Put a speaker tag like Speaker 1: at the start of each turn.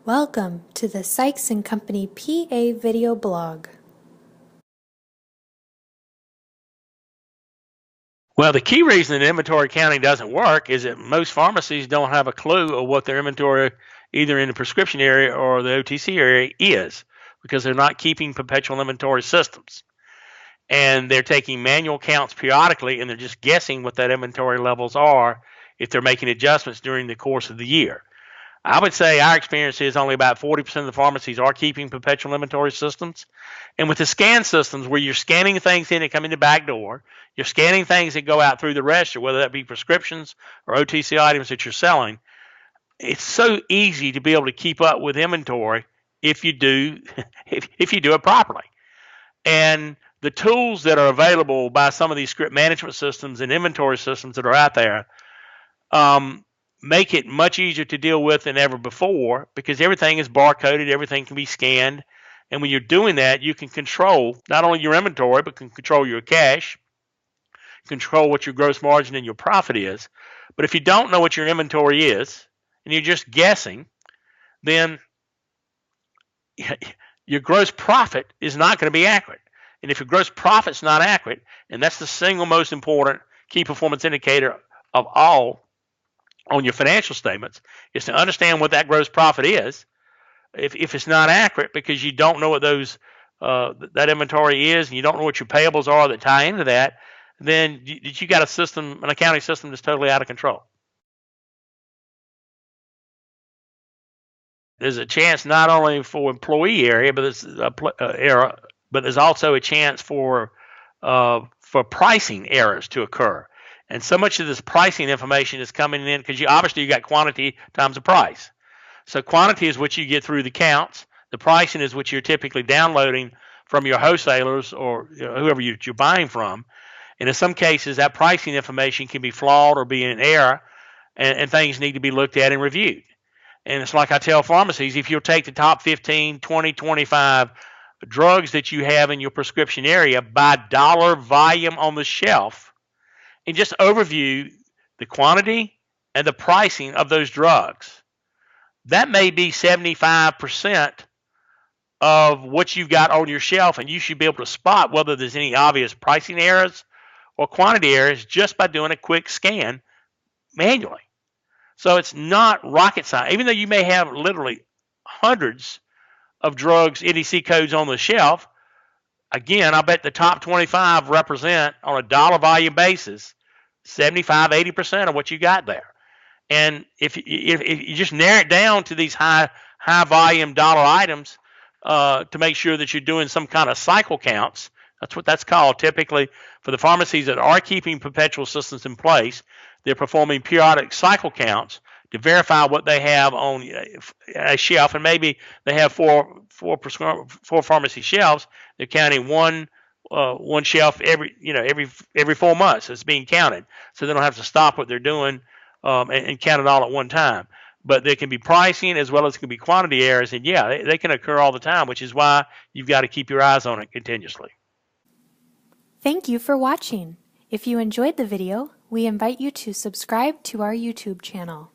Speaker 1: Welcome to the Sykes & Company PA video blog.
Speaker 2: Well, the key reason that inventory counting doesn't work is that most pharmacies don't have a clue of what their inventory, either in the prescription area or the OTC area, is, because they're not keeping perpetual inventory systems. And they're taking manual counts periodically, and they're just guessing what that inventory levels are if they're making adjustments during the course of the year. I would say our experience is only about 40% of the pharmacies are keeping perpetual inventory systems. And with the scan systems, where you're scanning things in that come in the back door, you're scanning things that go out through the register, whether that be prescriptions or OTC items that you're selling, it's so easy to be able to keep up with inventory if you do if you do it properly. And the tools that are available by some of these script management systems and inventory systems that are out there make it much easier to deal with than ever before, because everything is barcoded, everything can be scanned. And when you're doing that, you can control not only your inventory, but can control your cash, control what your gross margin and your profit is. But if you don't know what your inventory is, and you're just guessing, then your gross profit is not going to be accurate. And if your gross profit's not accurate, and that's the single most important key performance indicator of all on your financial statements, is to understand what that gross profit is. If it's not accurate because you don't know what those that inventory is, and you don't know what your payables are that tie into that, then you got a system, an accounting system that's totally out of control. There's a chance not only for employee area, but there's also a chance for pricing errors to occur. And so much of this pricing information is coming in because you got quantity times the price. So quantity is what you get through the counts. The pricing is what you're typically downloading from your wholesalers or whoever you're buying from. And in some cases, that pricing information can be flawed or be in error, and things need to be looked at and reviewed. And it's like I tell pharmacies, if you'll take the top 15, 20, 25 drugs that you have in your prescription area by dollar volume on the shelf, and just overview the quantity and the pricing of those drugs, that may be 75% of what you've got on your shelf, and you should be able to spot whether there's any obvious pricing errors or quantity errors just by doing a quick scan manually. So it's not rocket science. Even though you may have literally hundreds of drugs, NDC codes on the shelf, again, I bet the top 25 represent, on a dollar volume basis, 75, 80% of what you got there. And if you just narrow it down to these high volume dollar items to make sure that you're doing some kind of cycle counts, that's what that's called typically for the pharmacies that are keeping perpetual systems in place. They're performing periodic cycle counts to verify what they have on a shelf, and maybe they have four pharmacy shelves. They're counting one shelf every 4 months. It's being counted, so they don't have to stop what they're doing and count it all at one time. But there can be pricing as well as can be quantity errors, and they can occur all the time, which is why you've got to keep your eyes on it continuously.
Speaker 1: Thank you for watching. If you enjoyed the video, we invite you to subscribe to our YouTube channel.